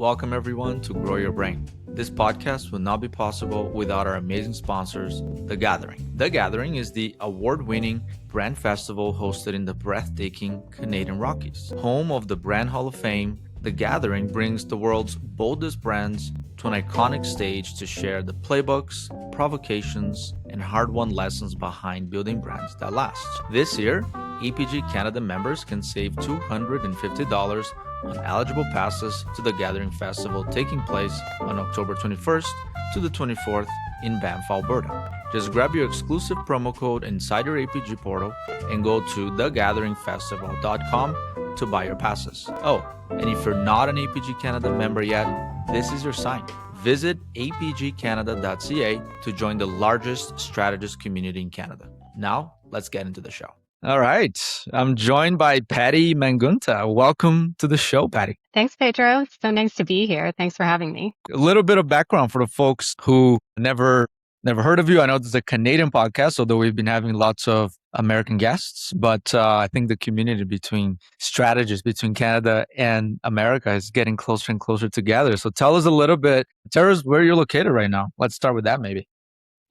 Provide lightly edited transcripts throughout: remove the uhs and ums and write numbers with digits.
Welcome everyone to Grow Your Brain. This podcast would not be possible without our amazing sponsors, The Gathering. The Gathering is the award-winning brand festival hosted in the breathtaking Canadian Rockies. Home of the Brand Hall of Fame, The Gathering brings the world's boldest brands to an iconic stage to share the playbooks, provocations, and hard-won lessons behind building brands that last. This year, APG Canada members can save $250 on eligible passes to the Gathering Festival taking place on October 21st to the 24th in Banff, Alberta. Just grab your exclusive promo code inside your APG portal and go to thegatheringfestival.com to buy your passes. Oh, and if you're not an APG Canada member yet, this is your sign. Visit apgcanada.ca to join the largest strategist community in Canada. Now, let's get into the show. All right. I'm joined by Padmini Mangunta. Welcome to the show, Paddy. Thanks, Pedro. It's so nice to be here. Thanks for having me. A little bit of background for the folks who never heard of you. I know this is a Canadian podcast, although we've been having lots of American guests, but I think the community between strategists between Canada and America is getting closer and closer together. So tell us where you're located right now. Let's start with that maybe.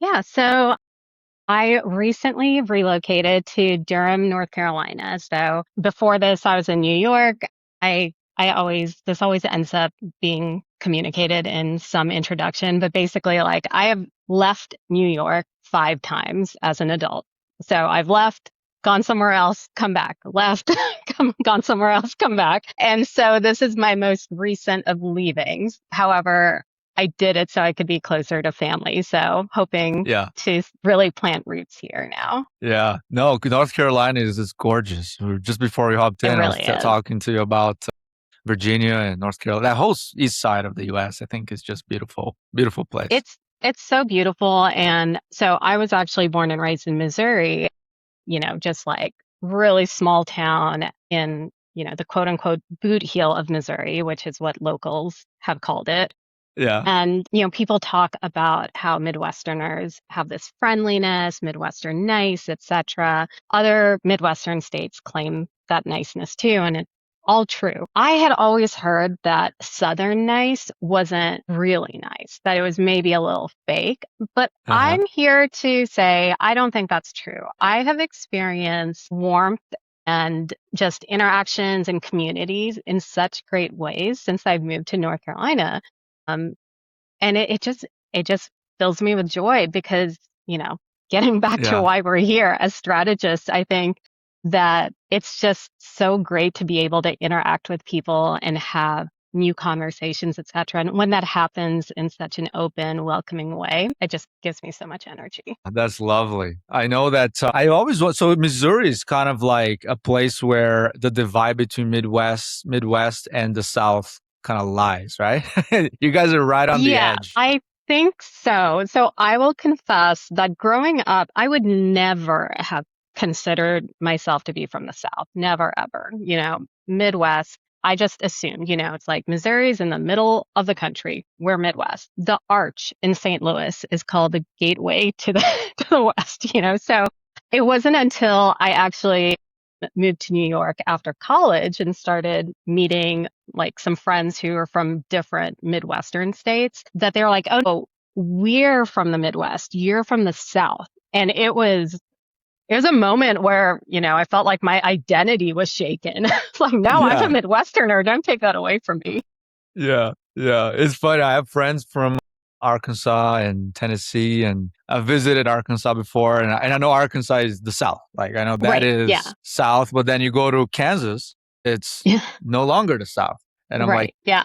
Yeah, so I recently relocated to Durham, North Carolina. So before this, I was in New York. This always ends up being communicated in some introduction, but basically I have left New York 5 times as an adult. So I've left, gone somewhere else, come back, left, gone somewhere else, come back. And so this is my most recent of leavings. However, I did it so I could be closer to family. So hoping to really plant roots here now. Yeah. No, North Carolina is gorgeous. Just before we hopped in, really I was talking to you about Virginia and North Carolina. That whole east side of the U.S., I think, is just beautiful. Beautiful place. It's so beautiful. And so I was actually born and raised in Missouri, just really small town in, the quote unquote boot heel of Missouri, which is what locals have called it. Yeah. And, people talk about how Midwesterners have this friendliness, Midwestern nice, etc. Other Midwestern states claim that niceness too, and it's all true. I had always heard that Southern nice wasn't really nice, that it was maybe a little fake, but I'm here to say I don't think that's true. I have experienced warmth and just interactions and communities in such great ways since I've moved to North Carolina. And it just fills me with joy because, getting back to why we're here as strategists, I think that it's just so great to be able to interact with people and have new conversations, et cetera. And when that happens in such an open, welcoming way, it just gives me so much energy. That's lovely. I know that so Missouri is kind of like a place where the divide between Midwest and the South kind of lies, right? You guys are right on the edge. I think so. So I will confess that growing up, I would never have considered myself to be from the South. Never, ever. Midwest, I just assumed, it's like Missouri's in the middle of the country. We're Midwest. The Arch in St. Louis is called the gateway to the West, So it wasn't until I actually moved to New York after college and started meeting some friends who are from different Midwestern states that they were like, oh, we're from the Midwest, you're from the South. And it was a moment where, I felt like my identity was shaken. It's like, no, I'm a Midwesterner. Don't take that away from me. Yeah. It's funny. I have friends from Arkansas and Tennessee, and I've visited Arkansas before, and I know Arkansas is the South. I know that is South, but then you go to Kansas, it's no longer the South. And I'm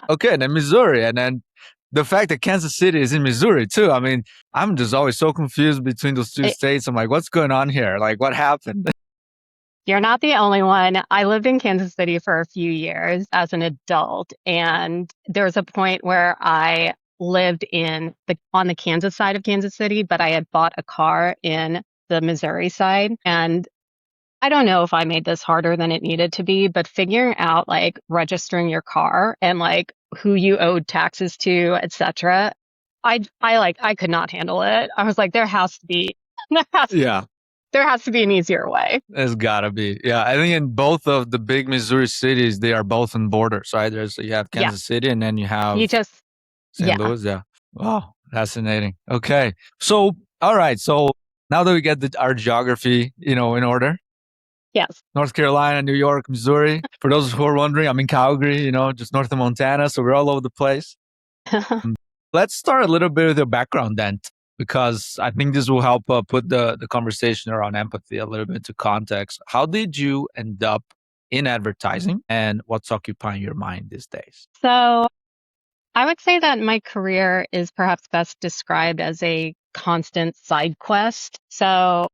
okay, and then Missouri, and then the fact that Kansas City is in Missouri too. I mean, I'm just always so confused between those two states. I'm like, what's going on here? What happened? You're not the only one. I lived in Kansas City for a few years as an adult, and there was a point where I lived on the Kansas side of Kansas City, but I had bought a car in the Missouri side. And I don't know if I made this harder than it needed to be, but figuring out registering your car and who you owed taxes to, etc. I could not handle it. I was like, there has to be There has to be an easier way. There's gotta be. Yeah. I think in both of the big Missouri cities, they are both on borders, right? You have Yeah. Kansas City and then you have You just, St. yeah. Louis. Yeah. Wow. Fascinating. Okay. So, all right. So now that we get our geography, in order, Yes. North Carolina, New York, Missouri. For those who are wondering, I'm in Calgary, just north of Montana. So we're all over the place. Let's start a little bit with your background then, because I think this will help put the conversation around empathy a little bit into context. How did you end up in advertising and what's occupying your mind these days? So I would say that my career is perhaps best described as a constant side quest. So,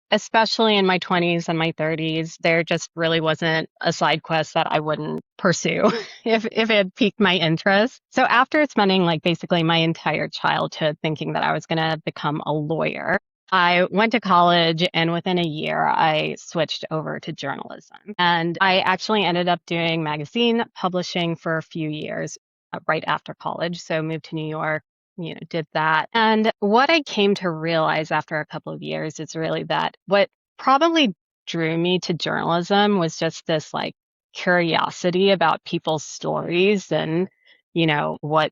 especially in my 20s and my 30s, there just really wasn't a side quest that I wouldn't pursue if it piqued my interest. So after spending like basically my entire childhood thinking that I was going to become a lawyer, I went to college and within a year, I switched over to journalism. And I actually ended up doing magazine publishing for a few years right after college. So moved to New York, did that. And what I came to realize after a couple of years is really that what probably drew me to journalism was just this like curiosity about people's stories and, what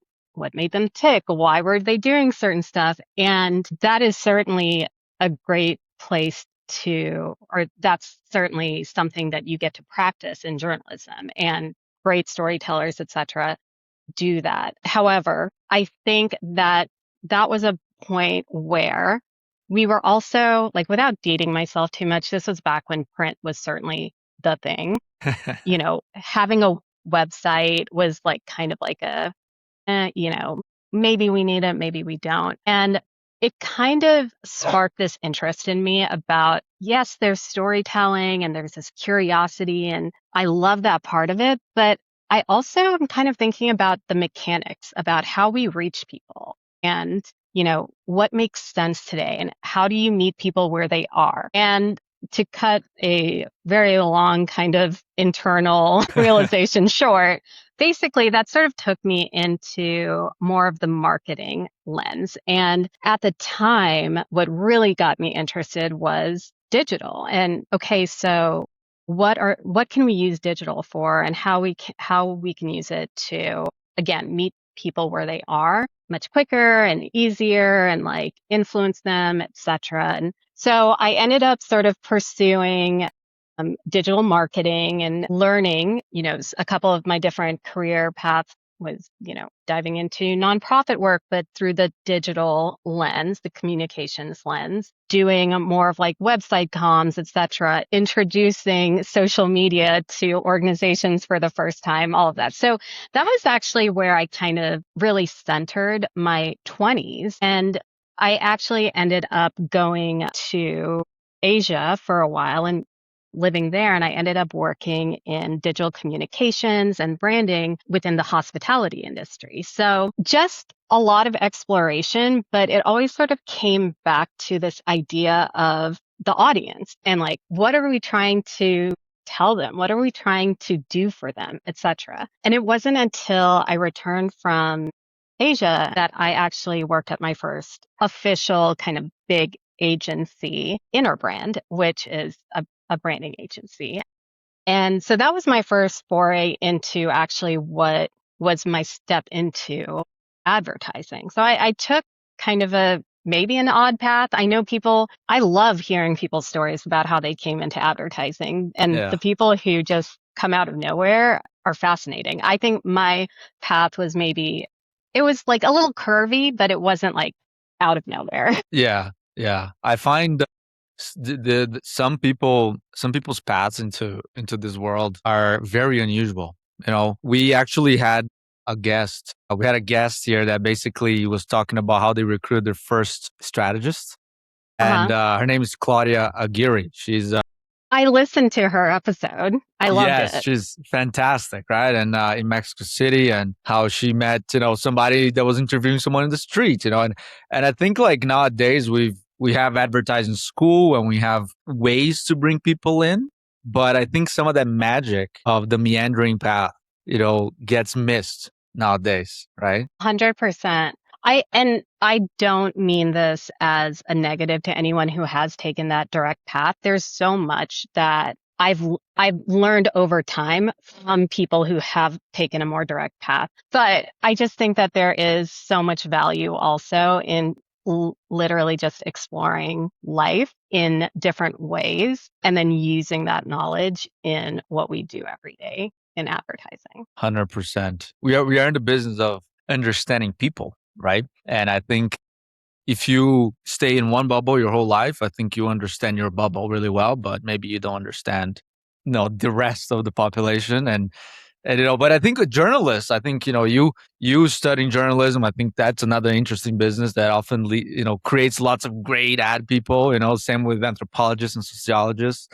made them tick, why were they doing certain stuff. And that is certainly a great place or that's certainly something that you get to practice in journalism, and great storytellers, etc., do that. However, I think that that was a point where we were also like, without dating myself too much, this was back when print was certainly the thing. Having a website was like kind of like maybe we need it, maybe we don't. And it kind of sparked this interest in me about, yes, there's storytelling and there's this curiosity, and I love that part of it. But I also am kind of thinking about the mechanics, about how we reach people and, what makes sense today and how do you meet people where they are? And to cut a very long kind of internal realization short, basically that sort of took me into more of the marketing lens. And at the time, what really got me interested was digital. And okay, so what can we use digital for, and how we can use it to, again, meet people where they are much quicker and easier and like influence them, etc. And so I ended up sort of pursuing digital marketing and learning, a couple of my different career paths was, diving into nonprofit work, but through the digital lens, the communications lens, doing more of like website comms, etc., introducing social media to organizations for the first time, all of that. So that was actually where I kind of really centered my 20s. And I actually ended up going to Asia for a while and living there. And I ended up working in digital communications and branding within the hospitality industry. So just a lot of exploration, but it always sort of came back to this idea of the audience and like, what are we trying to tell them? What are we trying to do for them, etc. And it wasn't until I returned from Asia that I actually worked at my first official kind of big agency, Interbrand, which is a branding agency. And so that was my first foray into actually what was my step into advertising. So I took kind of maybe an odd path. I love hearing people's stories about how they came into advertising, and the people who just come out of nowhere are fascinating. I think my path was it was like a little curvy, but it wasn't like out of nowhere. Yeah. Yeah. I find some people's paths into this world are very unusual. We actually had a guest. We had a guest here that basically was talking about how they recruited their first strategist, and her name is Claudia Aguirre. She's I listened to her episode. I loved yes, it. she's fantastic, right? And in Mexico City, and how she met, somebody that was interviewing someone in the street, and I think like nowadays we have advertising school and we have ways to bring people in, but I think some of that magic of the meandering path, gets missed nowadays, right? 100%. I don't mean this as a negative to anyone who has taken that direct path. There's so much that I've learned over time from people who have taken a more direct path. But I just think that there is so much value also in literally just exploring life in different ways and then using that knowledge in what we do every day in advertising. 100%. We are in the business of understanding people, right? And I think if you stay in one bubble your whole life, I think you understand your bubble really well, but maybe you don't understand, the rest of the population. And but I think a journalist, I think, you studying journalism, I think that's another interesting business that often, creates lots of great ad people, same with anthropologists and sociologists,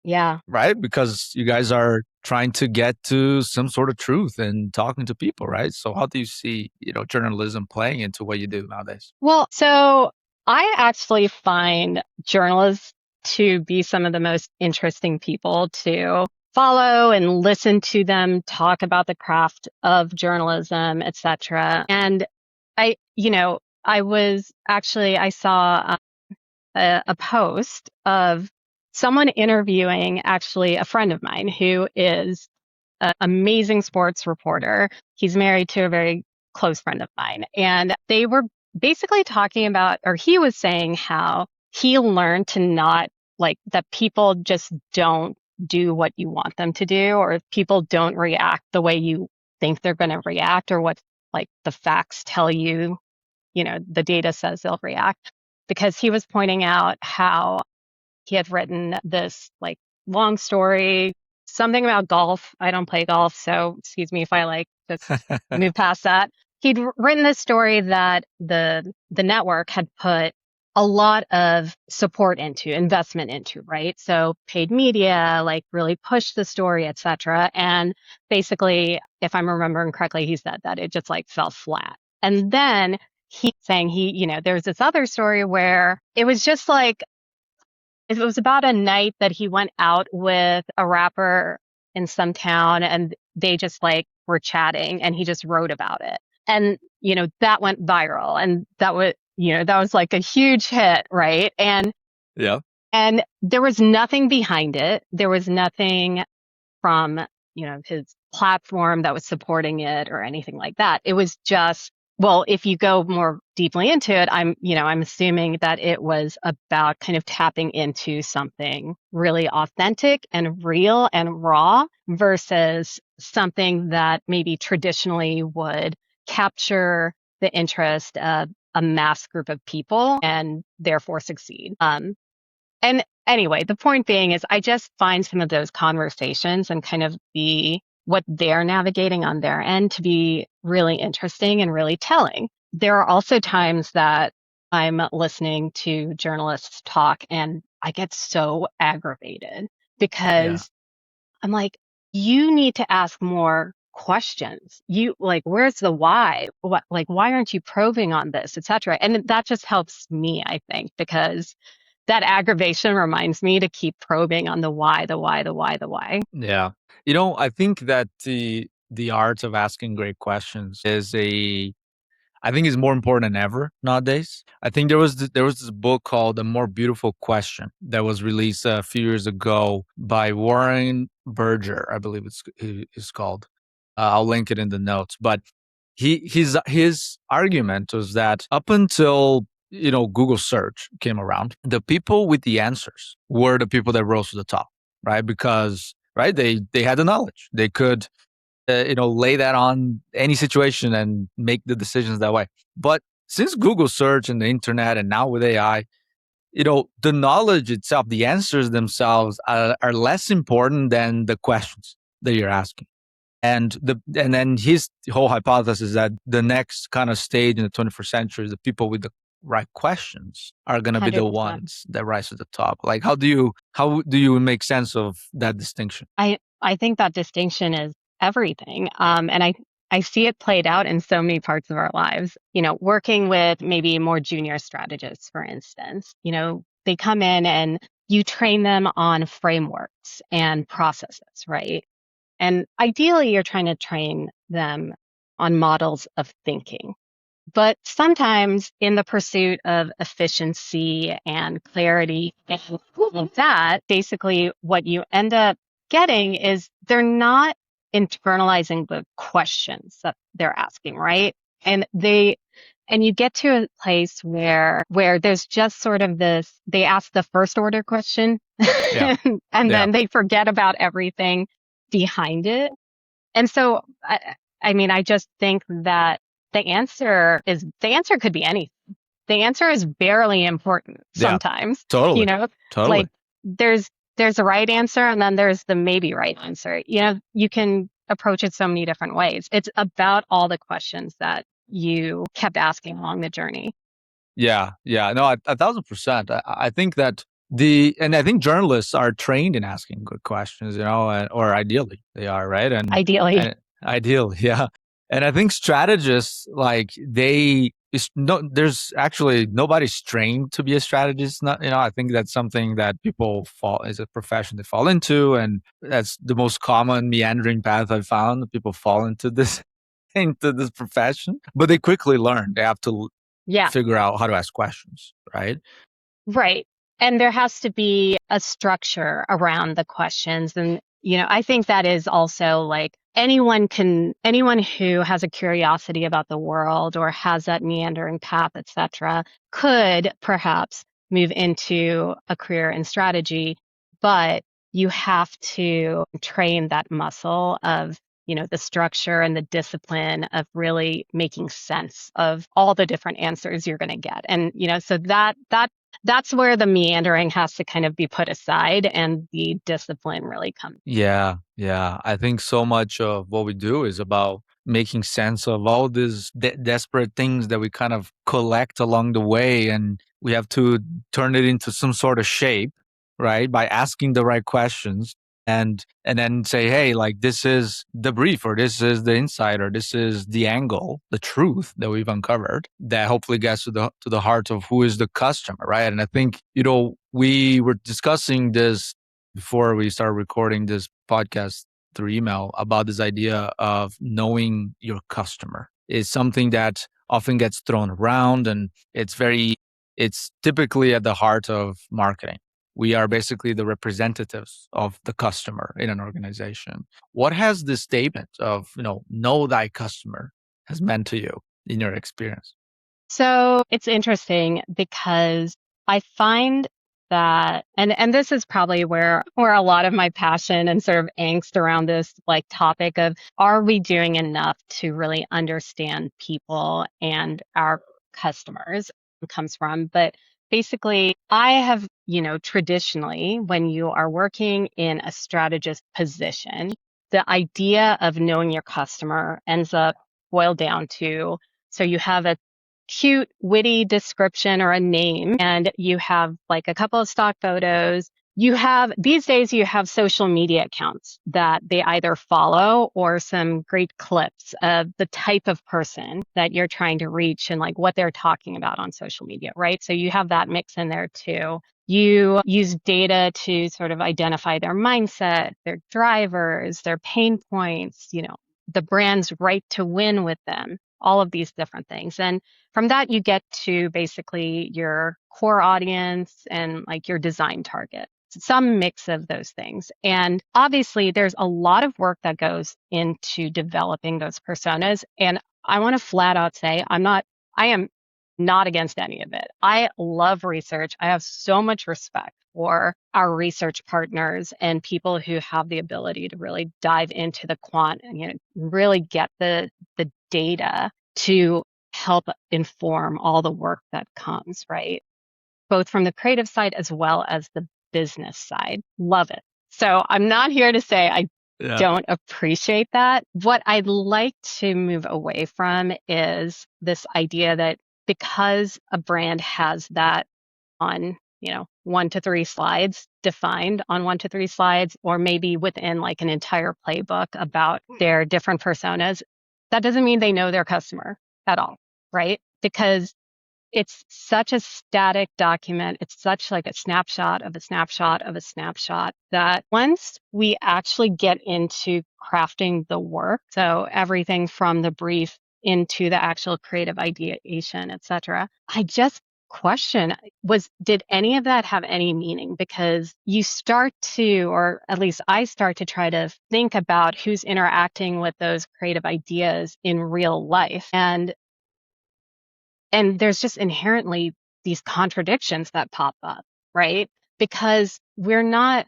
Yeah. right? Because you guys are trying to get to some sort of truth and talking to people, right? So how do you see, journalism playing into what you do nowadays? Well, so I actually find journalists to be some of the most interesting people to follow and listen to them talk about the craft of journalism, etc. And I saw a post of someone interviewing actually a friend of mine who is an amazing sports reporter. He's married to a very close friend of mine. And they were basically talking about, or he was saying how he learned to not like that people just don't do what you want them to do, or people don't react the way you think they're going to react, or what like the facts tell you, the data says they'll react. Because he was pointing out how he had written this like long story, something about golf. I don't play golf, so excuse me if I like just move past that. He'd written this story that the network had put a lot of support into, investment into, right? So paid media, like really pushed the story, etc. And basically, if I'm remembering correctly, he said that it just like fell flat. And then he's saying there's this other story where it was just like it was about a night that he went out with a rapper in some town and they just like were chatting and he just wrote about it. And, that went viral and that was like a huge hit, right? Yeah. And there was nothing behind it. There was nothing from, his platform that was supporting it or anything like that. It was just, well, if you go more deeply into it, I'm assuming that it was about kind of tapping into something really authentic and real and raw versus something that maybe traditionally would capture the interest of a mass group of people and therefore succeed. And anyway, the point being is I just find some of those conversations and kind of what they're navigating on their end to be really interesting and really telling. There are also times that I'm listening to journalists talk and I get so aggravated because I'm like, you need to ask more questions. You like, where's the why? What, like, why aren't you probing on this, etc. And that just helps me, I think, because that aggravation reminds me to keep probing on the why, the why, the why, the why. Yeah. I think that the art of asking great questions I think is more important than ever nowadays. I think there was this book called A More Beautiful Question that was released a few years ago by Warren Berger, I believe it's called. I'll link it in the notes. But his argument was that up until Google search came around, the people with the answers were the people that rose to the top, right? Because right they had the knowledge, they could lay that on any situation and make the decisions that way. But since Google search and the internet and now with AI, the knowledge itself, the answers themselves are less important than the questions that you're asking. And then his whole hypothesis is that the next kind of stage in the 21st century is the people with the right questions are going to be the 100%. ones that rise to the top. Like how do you make sense of that distinction? I think that distinction is everything. And I see it played out in so many parts of our lives. Working with maybe more junior strategists, for instance, they come in and you train them on frameworks and processes, right? And ideally, you're trying to train them on models of thinking. But sometimes in the pursuit of efficiency and clarity and all of that, basically what you end up getting is they're not internalizing the questions that they're asking, right? And you get to a place where there's just sort of this, they ask the first order question Yeah. and Yeah. then they forget about everything behind it. And so, I mean, I just think that the answer could be anything. The answer is barely important Yeah. sometimes, you Totally. know, Totally. like there's a right answer and then there's the maybe right answer. You know, you can approach it so many different ways. It's about all the questions that you kept asking along the journey. Yeah. Yeah. No, 1,000%. I think that and I think journalists are trained in asking good questions, or ideally they are, right? Ideally. And ideally, yeah. And I think strategists, like there's actually nobody's trained to be a strategist. Not, I think that's something that people is a profession they fall into. And that's the most common meandering path I've found. People fall into this, into this profession, but they quickly learn. They have to Yeah. figure out how to ask questions, right? Right. And there has to be a structure around the questions. And, I think that is also like anyone who has a curiosity about the world or has that meandering path, etc., could perhaps move into a career in strategy, but you have to train that muscle of the structure and the discipline of really making sense of all the different answers you're going to get. And, so that's where the meandering has to kind of be put aside and the discipline really comes. Yeah, yeah. I think so much of what we do is about making sense of all these desperate things that we kind of collect along the way, and we have to turn it into some sort of shape, right? By asking the right questions and then say, hey, like this is the brief, or this is the insight, or this is the angle, the truth that we've uncovered that hopefully gets to the heart of who is the customer, right? And I think, we were discussing this before we started recording this podcast through email about this idea of knowing your customer is something that often gets thrown around, and it's typically at the heart of marketing. We are basically the representatives of the customer in an organization. What has this statement of, know thy customer has meant to you in your experience? So it's interesting because I find that, and this is probably where a lot of my passion and sort of angst around this like topic of, are we doing enough to really understand people and our customers comes from. But basically, I have, traditionally, when you are working in a strategist position, the idea of knowing your customer ends up boiled down to, so you have a cute, witty description or a name, and you have like a couple of stock photos. These days, you have social media accounts that they either follow or some great clips of the type of person that you're trying to reach and like what they're talking about on social media, right? So you have that mix in there too. You use data to sort of identify their mindset, their drivers, their pain points, the brand's right to win with them, all of these different things. And from that, you get to basically your core audience and like your design target, some mix of those things. And obviously, there's a lot of work that goes into developing those personas. And I want to flat out say, I am not against any of it. I love research. I have so much respect for our research partners and people who have the ability to really dive into the quant and really get the data to help inform all the work that comes, right? Both from the creative side as well as the business side. Love it. So I'm not here to say I Yeah. don't appreciate that. What I'd like to move away from is this idea that because a brand has that on, 1 to 3 slides defined on 1 to 3 slides, or maybe within like an entire playbook about their different personas, that doesn't mean they know their customer at all, right? Because it's such a static document. It's such like a snapshot of a snapshot of a snapshot that once we actually get into crafting the work, so everything from the brief into the actual creative ideation, etc. I just question did any of that have any meaning? Because you start to, or at least I start to try to think about who's interacting with those creative ideas in real life. And there's just inherently these contradictions that pop up, right? Because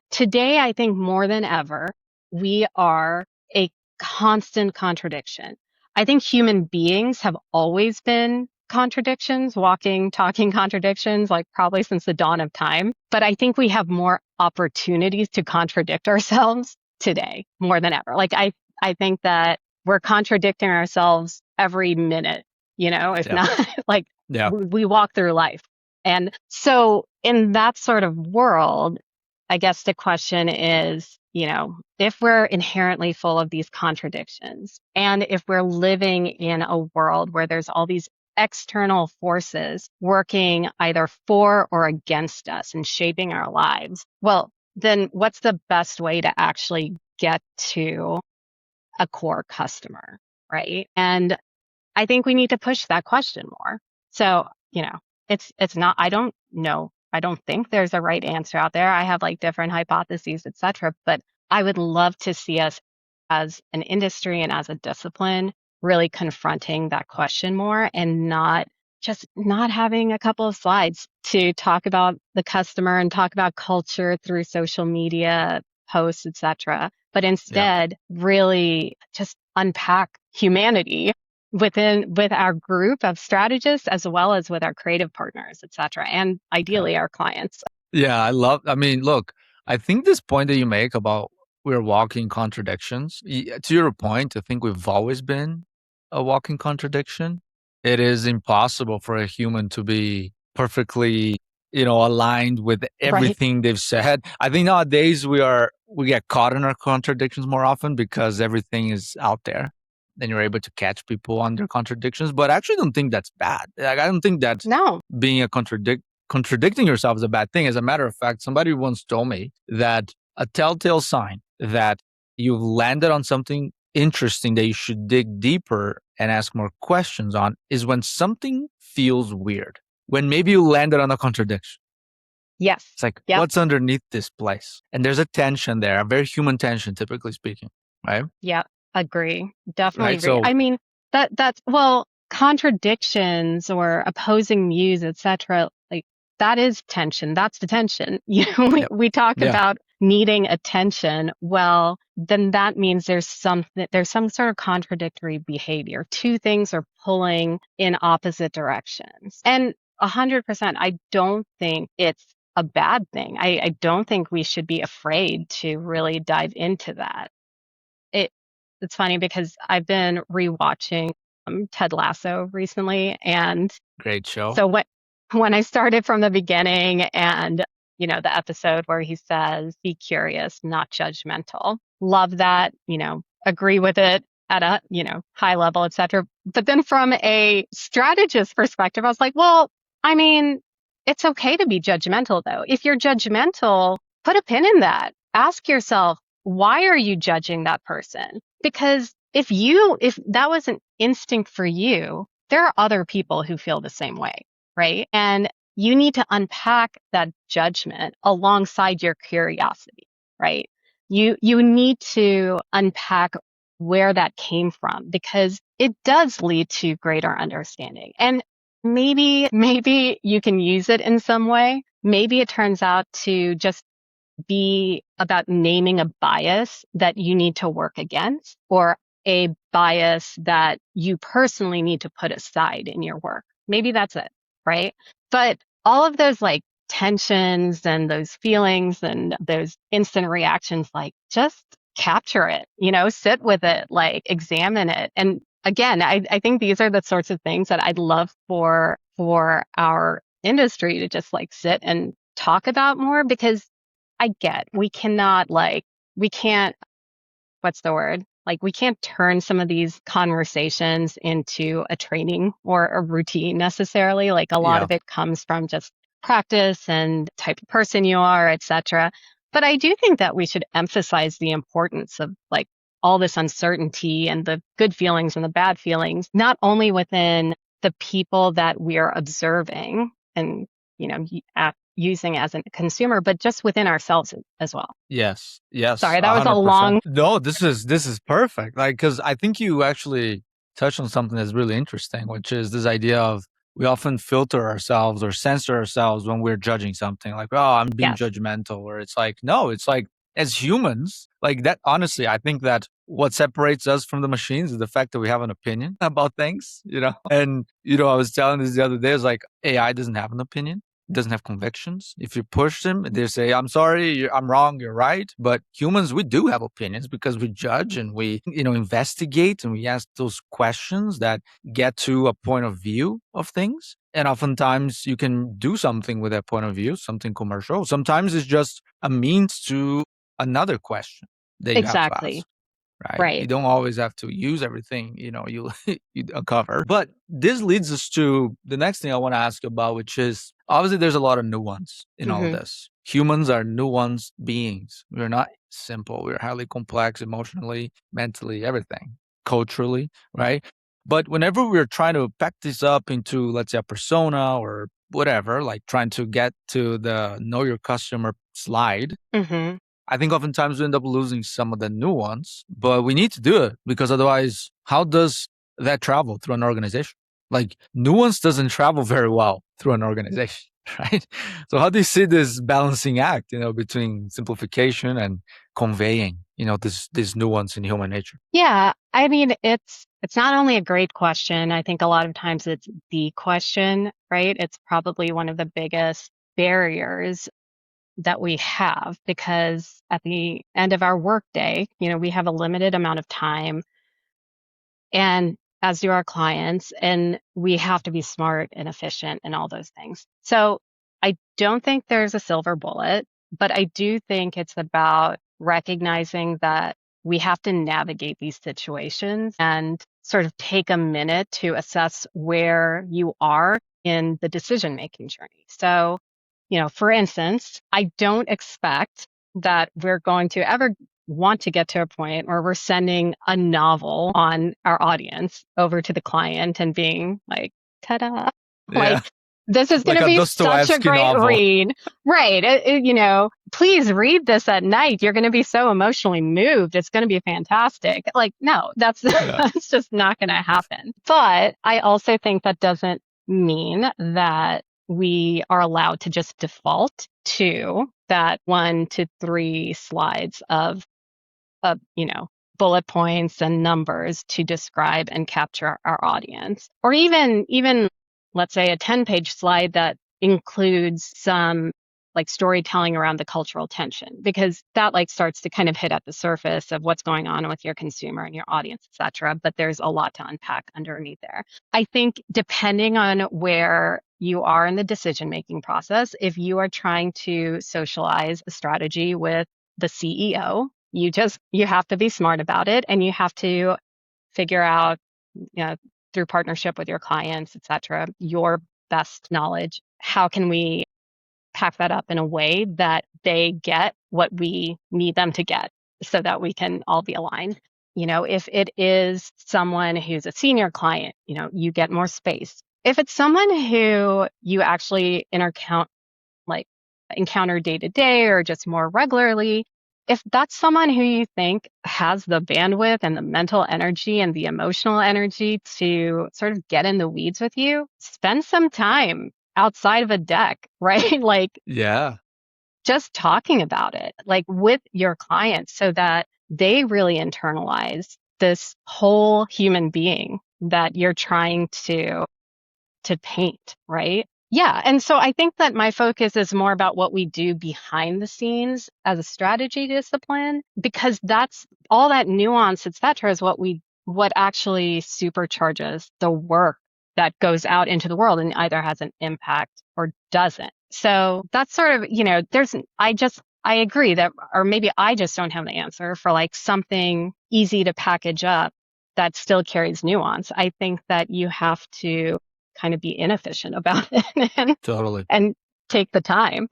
today, I think more than ever, we are a constant contradiction. I think human beings have always been contradictions, walking, talking contradictions, like probably since the dawn of time. But I think we have more opportunities to contradict ourselves today more than ever. Like I think that we're contradicting ourselves every minute, if not like we walk through life. And so in that sort of world, I guess the question is, if we're inherently full of these contradictions, and if we're living in a world where there's all these external forces working either for or against us and shaping our lives, well, then what's the best way to actually get to a core customer, right? And I think we need to push that question more. So, it's not, I don't know. I don't think there's a right answer out there. I have like different hypotheses, et cetera, but I would love to see us as an industry and as a discipline really confronting that question more, and not having a couple of slides to talk about the customer and talk about culture through social media posts, et cetera, but instead really just unpack humanity with our group of strategists, as well as with our creative partners, et cetera, and ideally our clients. Yeah, look, I think this point that you make about we're walking contradictions, to your point, I think we've always been a walking contradiction. It is impossible for a human to be perfectly, aligned with everything they've said. I think nowadays we get caught in our contradictions more often because everything is out there. Then you're able to catch people on their contradictions. But I actually don't think that's bad. Like, I don't think that's being a contradicting yourself is a bad thing. As a matter of fact, somebody once told me that a telltale sign that you've landed on something interesting that you should dig deeper and ask more questions on is when something feels weird, when maybe you landed on a contradiction. Yes. It's like, what's underneath this place? And there's a tension there, a very human tension, typically speaking, right? Yeah, agree. Definitely agree. So, I mean, that's, well, contradictions or opposing views, et cetera, like that is tension. That's the tension. We talk about needing attention. Well, then that means there's some sort of contradictory behavior. Two things are pulling in opposite directions. And 100%, I don't think it's a bad thing. I don't think we should be afraid to really dive into that. It's funny because I've been rewatching Ted Lasso recently, and great show. So when I started from the beginning, and the episode where he says, "Be curious, not judgmental," love that. Agree with it at a high level, etc. But then from a strategist perspective, I was like, well, I mean, it's okay to be judgmental, though. If you're judgmental, put a pin in that. Ask yourself, why are you judging that person? Because if that was an instinct for you, there are other people who feel the same way, right? And you need to unpack that judgment alongside your curiosity, right? You need to unpack where that came from, because it does lead to greater understanding. And maybe you can use it in some way. Maybe it turns out to just be about naming a bias that you need to work against, or a bias that you personally need to put aside in your work. Maybe that's it, right? But all of those like tensions and those feelings and those instant reactions, like just capture it, sit with it, like examine it. And again, I think these are the sorts of things that I'd love for our industry to just like sit and talk about more, because we can't, what's the word? Like, we can't turn some of these conversations into a training or a routine necessarily. Like, a lot of it comes from just practice and type of person you are, et cetera. But I do think that we should emphasize the importance of like all this uncertainty and the good feelings and the bad feelings, not only within the people that we are observing and, using as a consumer, but just within ourselves as well. Yes, Sorry, that was a 100%. long. No, this is perfect. Like, because I think you actually touched on something that's really interesting, which is this idea of we often filter ourselves or censor ourselves when we're judging something. Like, oh, I'm being Yes. judgmental, or it's like, no, it's like as humans, like that. Honestly, I think that what separates us from the machines is the fact that we have an opinion about things, And I was telling this the other day, it's like AI doesn't have an opinion, doesn't have convictions. If you push them, they say, I'm sorry, I'm wrong, you're right. But humans, we do have opinions because we judge and we, investigate and we ask those questions that get to a point of view of things. And oftentimes you can do something with that point of view, something commercial. Sometimes it's just a means to another question that you have to Exactly. ask. Right. You Right. don't always have to use everything, you you uncover. But this leads us to the next thing I want to ask about, which is obviously there's a lot of nuance in all of Mm-hmm. this. Humans are nuanced beings. We're not simple. We're highly complex emotionally, mentally, everything, culturally, right? But whenever we're trying to pack this up into, let's say, a persona or whatever, like trying to get to the know your customer slide, Mm-hmm. I think oftentimes we end up losing some of the nuance, but we need to do it because otherwise, how does that travel through an organization? Like nuance doesn't travel very well through an organization, right? So how do you see this balancing act, between simplification and conveying, this nuance in human nature? Yeah, I mean, it's not only a great question. I think a lot of times it's the question, right? It's probably one of the biggest barriers that we have because at the end of our workday, we have a limited amount of time, and as do our clients, and we have to be smart and efficient and all those things. So I don't think there's a silver bullet, but I do think it's about recognizing that we have to navigate these situations and sort of take a minute to assess where you are in the decision making journey. So, for instance, I don't expect that we're going to ever want to get to a point where we're sending a novel on our audience over to the client and being like, ta-da, Yeah, like this is going like to a be such a Dostoevsky great novel. read. Right. Please read this at night. You're going to be so emotionally moved. It's going to be fantastic. Like, no, that's, Yeah. that's just not going to happen. But I also think that doesn't mean that we are allowed to just default to that 1 to 3 slides of bullet points and numbers to describe and capture our audience, or even let's say a 10-page slide that includes some like storytelling around the cultural tension, because that like starts to kind of hit at the surface of what's going on with your consumer and your audience, etc. But there's a lot to unpack underneath there. I think depending on where you are in the decision making process, if you are trying to socialize a strategy with the CEO, you have to be smart about it, and you have to figure out, through partnership with your clients, et cetera, your best knowledge. How can we pack that up in a way that they get what we need them to get so that we can all be aligned? If it is someone who's a senior client, you get more space. If it's someone who you actually encounter day to day or just more regularly, if that's someone who you think has the bandwidth and the mental energy and the emotional energy to sort of get in the weeds with you, spend some time outside of a deck, right? Like Yeah. just talking about it, like with your clients, so that they really internalize this whole human being that you're trying to paint, right? Yeah. And so I think that my focus is more about what we do behind the scenes as a strategy discipline, because that's all that nuance, et cetera, is what actually supercharges the work that goes out into the world and either has an impact or doesn't. So that's sort of, I agree that, or maybe I just don't have the answer for like something easy to package up that still carries nuance. I think that you have to kind of be inefficient about it and, Totally. and take the time.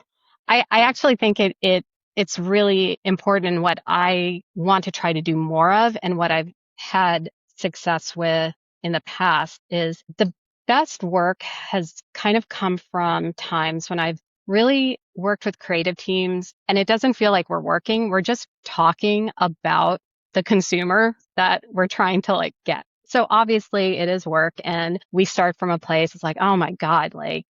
I actually think it it's really important. What I want to try to do more of and what I've had success with in the past is the best work has kind of come from times when I've really worked with creative teams and it doesn't feel like we're working. We're just talking about the consumer that we're trying to like get. So obviously it is work and we start from a place. It's like, oh my God, like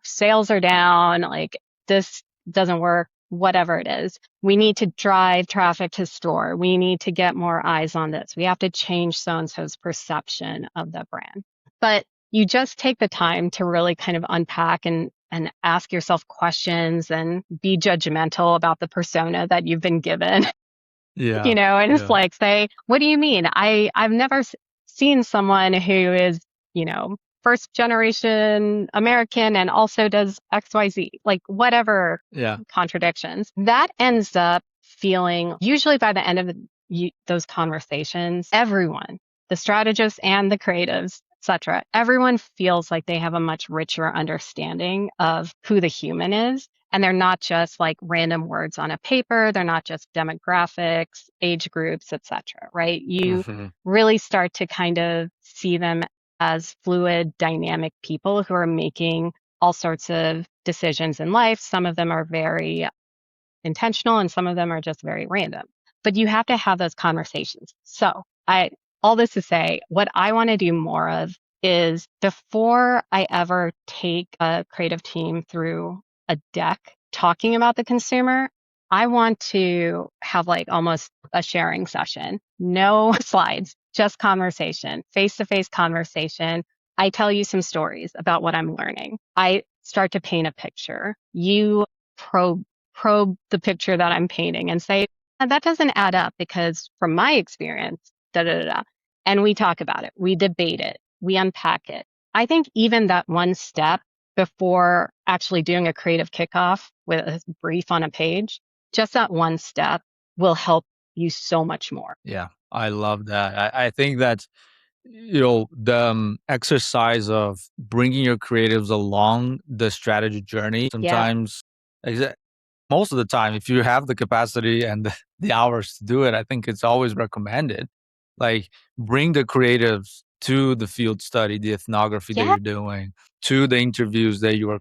sales are down, like this doesn't work, whatever it is. We need to drive traffic to store. We need to get more eyes on this. We have to change so-and-so's perception of the brand. But you just take the time to really kind of unpack and ask yourself questions and be judgmental about the persona that you've been given, Yeah. and it's Yeah. like, say, what do you mean? I've never seen someone who is, first generation American and also does XYZ, like whatever Yeah. contradictions. That ends up feeling, usually by the end of those conversations, everyone, the strategists and the creatives, etc., everyone feels like they have a much richer understanding of who the human is. And they're not just like random words on a paper. They're not just demographics, age groups, etc., right? You really start to kind of see them as fluid, dynamic people who are making all sorts of decisions in life. Some of them are very intentional and some of them are just very random. But you have to have those conversations. So all this to say, what I want to do more of is before I ever take a creative team through a deck talking about the consumer, I want to have like almost a sharing session. No slides, just conversation, face-to-face conversation. I tell you some stories about what I'm learning. I start to paint a picture. You probe the picture that I'm painting and say, that doesn't add up because from my experience, da da da. And we talk about it. We debate it. We unpack it. I think even that one step before actually doing a creative kickoff with a brief on a page, just that one step will help you so much more. Yeah. I love that. I think that, the exercise of bringing your creatives along the strategy journey, Yeah, sometimes, most of the time, if you have the capacity and the hours to do it, I think it's always recommended. Like, bring the creatives to the field study, the ethnography that yeah, you're doing, to the interviews that you are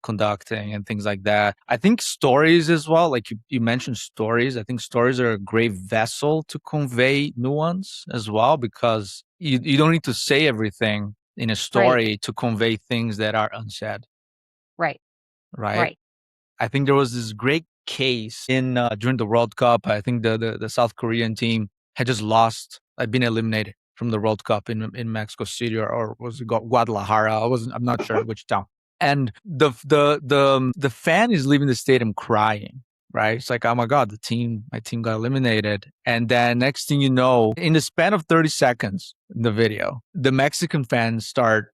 conducting and things like that. I think stories as well, like you mentioned stories. I think stories are a great vessel to convey nuance as well, because you don't need to say everything in a right, story to convey things that are unsaid, right, right? right. I think there was this great case in during the World Cup. I think the South Korean team had just lost, had been eliminated from the World Cup in Mexico City, or was it Guadalajara? I'm not sure which town. And the fan is leaving the stadium crying. Right? It's like, oh my God, my team got eliminated. And then next thing you know, in the span of 30 seconds in the video, the Mexican fans start,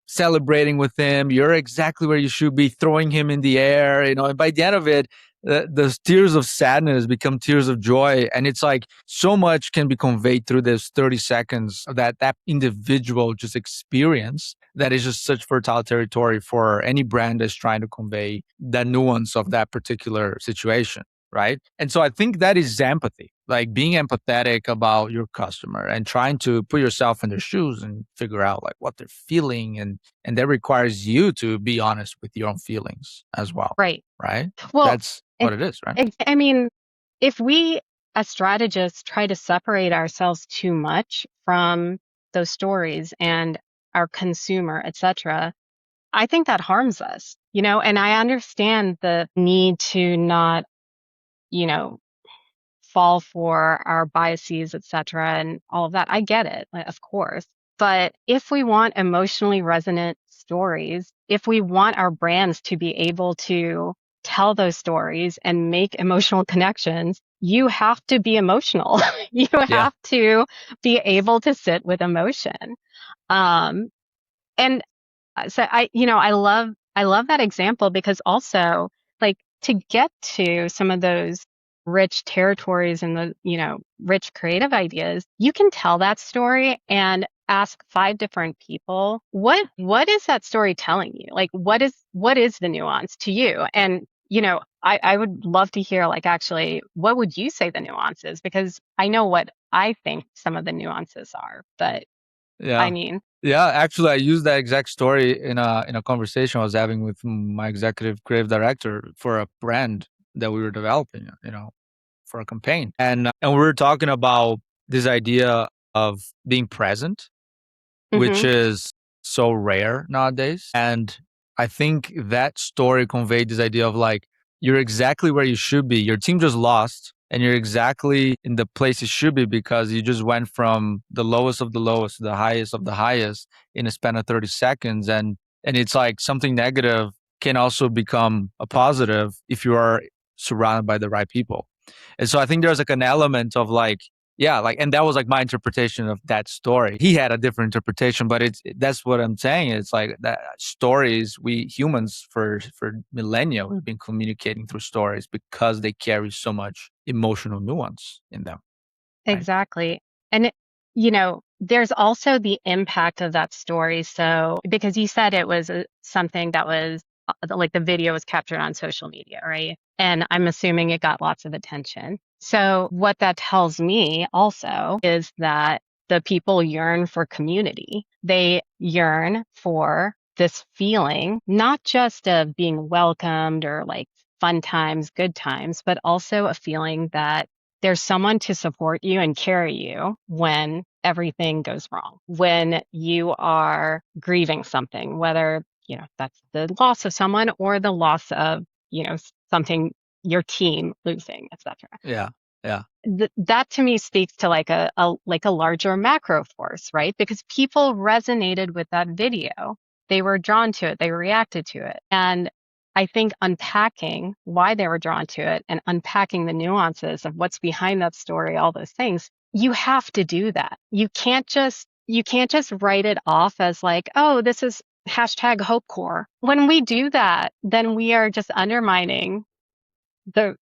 celebrating with him. You're exactly where you should be, throwing him in the air, and by the end of it, the tears of sadness become tears of joy. And it's like so much can be conveyed through this 30 seconds of that individual just experience that is just such fertile territory for any brand that's trying to convey the nuance of that particular situation. Right. And so I think that is empathy, like being empathetic about your customer and trying to put yourself in their shoes and figure out like what they're feeling. And that requires you to be honest with your own feelings as well. Right. Right. Well, That's what it is. Right. I mean, if we as strategists try to separate ourselves too much from those stories and our consumer, etc., I think that harms us, and I understand the need to not, fall for our biases, etc., and all of that. I get it, of course. But if we want emotionally resonant stories, if we want our brands to be able to tell those stories and make emotional connections, you have to be emotional. You Yeah. have to be able to sit with emotion. Um, and so I love that example because also like to get to some of those rich territories and the, rich creative ideas, you can tell that story and ask 5 different people, what is that story telling you? Like what is the nuance to you? And I would love to hear, like, actually, what would you say the nuances? Because I know what I think some of the nuances are, but I Yeah. mean, Yeah, actually I used that exact story in a conversation I was having with my executive creative director for a brand that we were developing, for a campaign. And we were talking about this idea of being present, which hmm is so rare nowadays. And I think that story conveyed this idea of like, you're exactly where you should be. Your team just lost and you're exactly in the place you should be because you just went from the lowest of the lowest to the highest of the highest in a span of 30 seconds. And it's like something negative can also become a positive if you are surrounded by the right people. And so I think there's like an element of like, yeah, like, and that was like my interpretation of that story. He had a different interpretation, but that's what I'm saying. It's like that stories, we humans for millennia, we've been communicating through stories because they carry so much emotional nuance in them, right? exactly. And, there's also the impact of that story. So, because you said it was something that was like the video was captured on social media, right? And I'm assuming it got lots of attention. So, what that tells me also is that the people yearn for community. They yearn for this feeling, not just of being welcomed or like fun times, good times, but also a feeling that there's someone to support you and carry you when everything goes wrong, when you are grieving something, whether, that's the loss of someone or the loss of, something, your team losing, etc. Yeah. Yeah. That to me speaks to like a larger macro force, right? Because people resonated with that video. They were drawn to it. They reacted to it. And I think unpacking why they were drawn to it and unpacking the nuances of what's behind that story, all those things, you have to do that. You can't just write it off as like, oh, this is hashtag hope core. When we do that, then we are just undermining the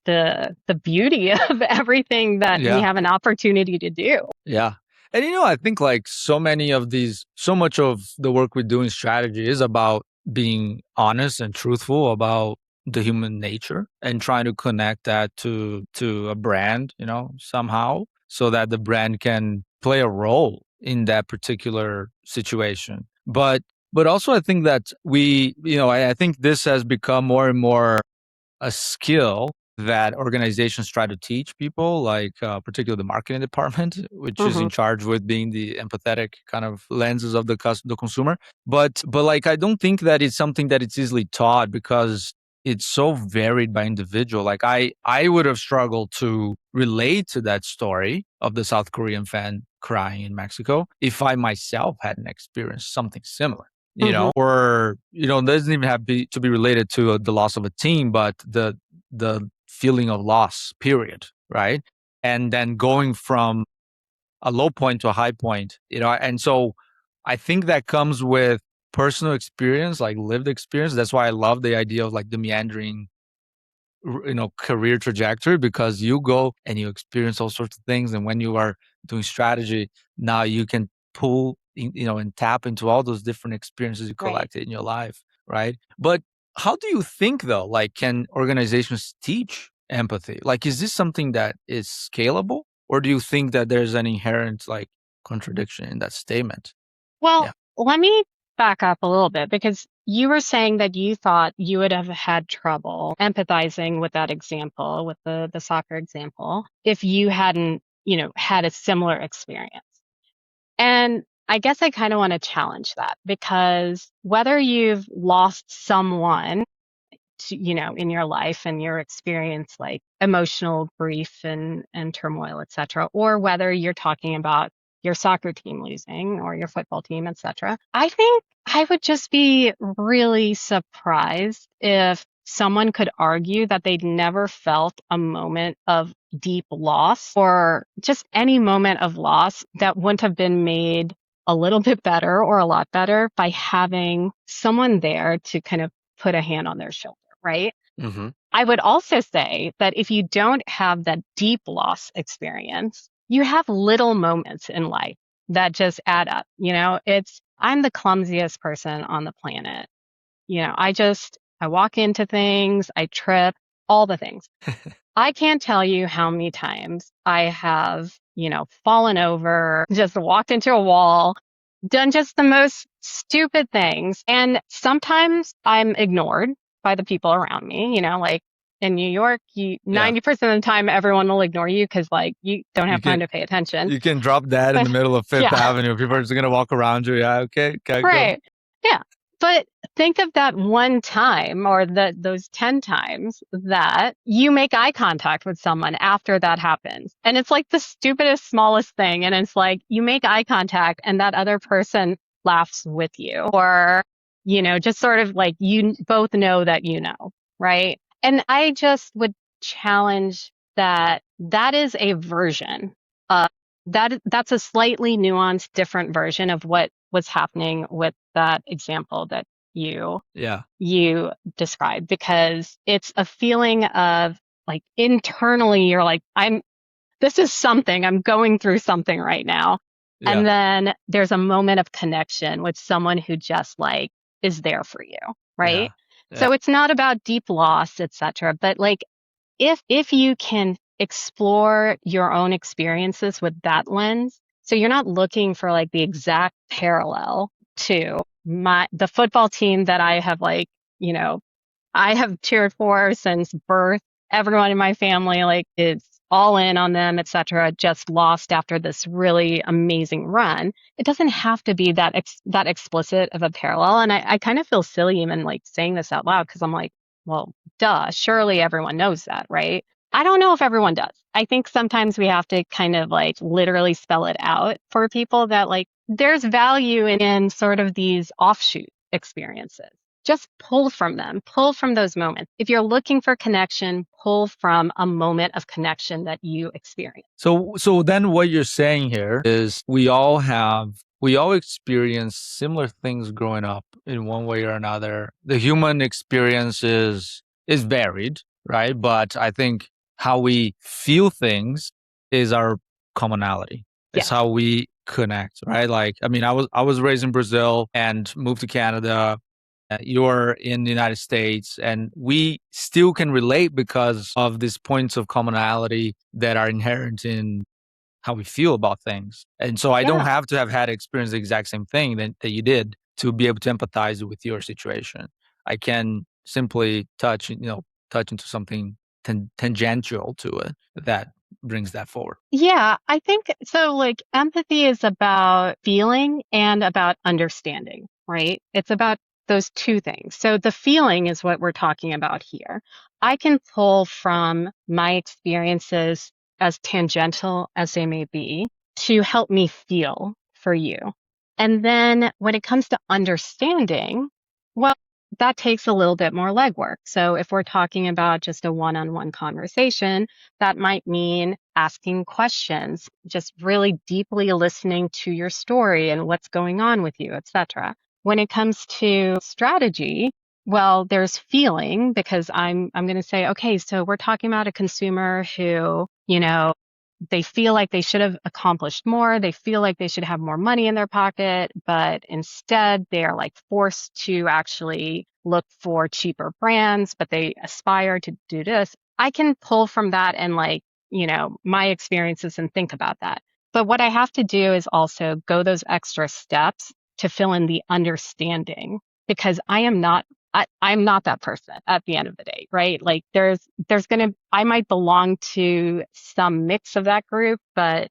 the beauty of everything that we Yeah. have an opportunity to do. Yeah. And I think like so much of the work we do in strategy is about being honest and truthful about the human nature and trying to connect that to a brand, somehow so that the brand can play a role in that particular situation. But also I think that I think this has become more and more a skill that organizations try to teach people, like particularly the marketing department, which is hmm in charge with being the empathetic kind of lenses of the consumer. But like I don't think that it's something that it's easily taught because it's so varied by individual. Like I would have struggled to relate to that story of the South Korean fan crying in Mexico if I myself hadn't experienced something similar. hmm Or it doesn't even have to be related to the loss of a team, but the feeling of loss, period, right? And then going from a low point to a high point, and so I think that comes with personal experience, like lived experience. That's why I love the idea of like the meandering career trajectory, because you go and you experience all sorts of things, and when you are doing strategy, now you can pull and tap into all those different experiences you Right. collected in your life, right? But how do you think though, like, can organizations teach empathy? Like, is this something that is scalable, or do you think that there's an inherent like contradiction in that statement? Well, Yeah. let me back up a little bit because you were saying that you thought you would have had trouble empathizing with that example, with the soccer example, if you hadn't, had a similar experience. And I guess I kind of want to challenge that because whether you've lost someone to, in your life and your experience like emotional grief and turmoil, etc., or whether you're talking about your soccer team losing or your football team, etc., I think I would just be really surprised if someone could argue that they'd never felt a moment of deep loss or just any moment of loss that wouldn't have been made a little bit better or a lot better by having someone there to kind of put a hand on their shoulder, right? Mm-hmm. I would also say that if you don't have that deep loss experience, you have little moments in life that just add up. I'm the clumsiest person on the planet. I just, I walk into things, I trip, all the things. I can't tell you how many times I have, fallen over, just walked into a wall, done just the most stupid things. And sometimes I'm ignored by the people around me, like in New York, Yeah. 90% of the time, everyone will ignore you because like you don't You have time can to pay attention. you can drop that in But the middle of Fifth yeah, Avenue. People are just gonna walk around you. Yeah, okay, go. right. Yeah. But think of that one time or those 10 times that you make eye contact with someone after that happens. And it's like the stupidest, smallest thing. And it's like you make eye contact and that other person laughs with you or, just sort of like you both know that right? And I just would challenge that is a version of that's a slightly nuanced, different version of what was happening with that example that you Yeah. you described because it's a feeling of like internally you're like this is something I'm going through something right now, Yeah. and then there's a moment of connection with someone who just like is there for you, Yeah. right? Yeah. So it's not about deep loss, etc., but like if you can explore your own experiences with that lens, so you're not looking for like the exact parallel to the football team that I have like, I have cheered for since birth. Everyone in my family like is all in on them, etc. Just lost after this really amazing run. It doesn't have to be that explicit of a parallel. And I kind of feel silly even like saying this out loud because I'm like, well, duh, surely everyone knows that, right? I don't know if everyone does. I think sometimes we have to kind of like literally spell it out for people that like there's value in sort of these offshoot experiences. Just pull from them, pull from those moments. If you're looking for connection, pull from a moment of connection that you experience. So then what you're saying here is we all experience similar things growing up in one way or another. The human experience is varied, right? But I think how we feel things is our commonality. It's Yes. how we connect, right? Like, I mean, I was raised in Brazil and moved to Canada. You're in the United States, and we still can relate because of these points of commonality that are inherent in how we feel about things. And so I don't Yeah. have to have had experienced the exact same thing that you did to be able to empathize with your situation. I can simply touch into something tangential to it that brings that forward. Yeah, I think so. Like empathy is about feeling and about understanding, right? It's about those two things. So the feeling is what we're talking about here. I can pull from my experiences, as tangential as they may be, to help me feel for you. And then when it comes to understanding, well, that takes a little bit more legwork. So if we're talking about just a one-on-one conversation, that might mean asking questions, just really deeply listening to your story and what's going on with you, etc. When it comes to strategy, well, there's feeling because I'm going to say, okay, so we're talking about a consumer who, they feel like they should have accomplished more. They feel like they should have more money in their pocket, but instead they are like forced to actually look for cheaper brands, but they aspire to do this. I can pull from that and like, my experiences and think about that. But what I have to do is also go those extra steps to fill in the understanding because I'm not that person at the end of the day, right? Like I might belong to some mix of that group, but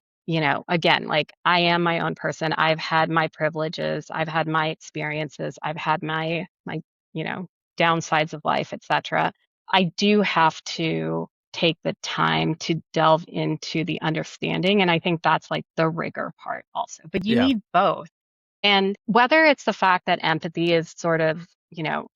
again, like I am my own person. I've had my privileges. I've had my experiences. I've had my, downsides of life, etc. I do have to take the time to delve into the understanding. And I think that's like the rigor part also, but you Yeah. need both. And whether it's the fact that empathy is sort of,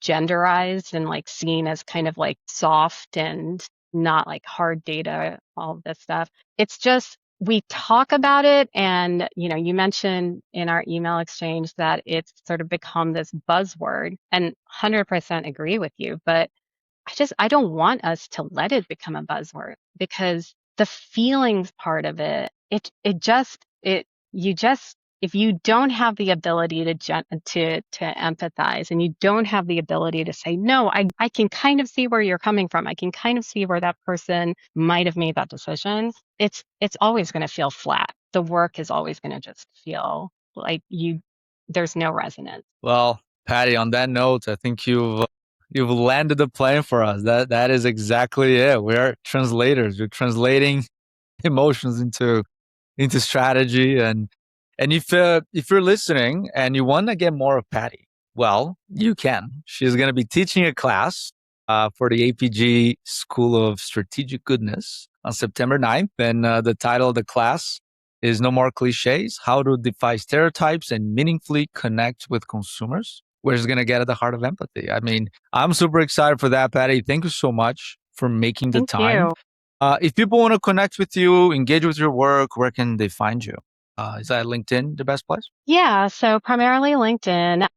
genderized and like seen as kind of like soft and not like hard data, all of this stuff, it's just we talk about it. And, you mentioned in our email exchange that it's sort of become this buzzword and 100% agree with you. But I don't want us to let it become a buzzword because the feelings part of it, you just, if you don't have the ability to empathize, and you don't have the ability to say, no, I can kind of see where you're coming from. I can kind of see where that person might have made that decision. It's always going to feel flat. The work is always going to just feel like there's no resonance. Well, Patty, on that note, I think you've landed the plane for us. That is exactly it. We are translators. We're translating emotions into strategy. And if you're listening and you want to get more of Patty, well, you can. She's going to be teaching a class for the APG School of Strategic Goodness on September 9th. And the title of the class is No More Cliches, How to Defy Stereotypes and Meaningfully Connect with Consumers. We're just going to get at the heart of empathy. I mean, I'm super excited for that, Patty. Thank you so much for making the time. If people want to connect with you, engage with your work, where can they find you? Is that LinkedIn the best place? Yeah, so primarily LinkedIn.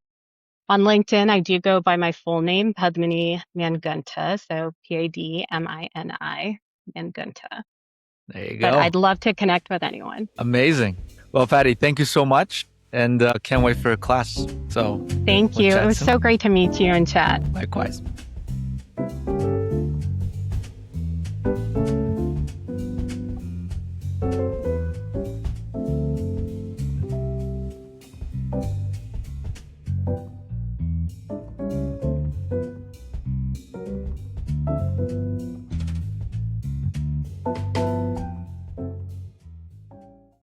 On LinkedIn, I do go by my full name, Padmini Mangunta, so Padmini Mangunta. There you go. But I'd love to connect with anyone. Amazing. Well, Patty, thank you so much, and can't wait for a class. So thank you. It was so great to meet you and chat. Likewise.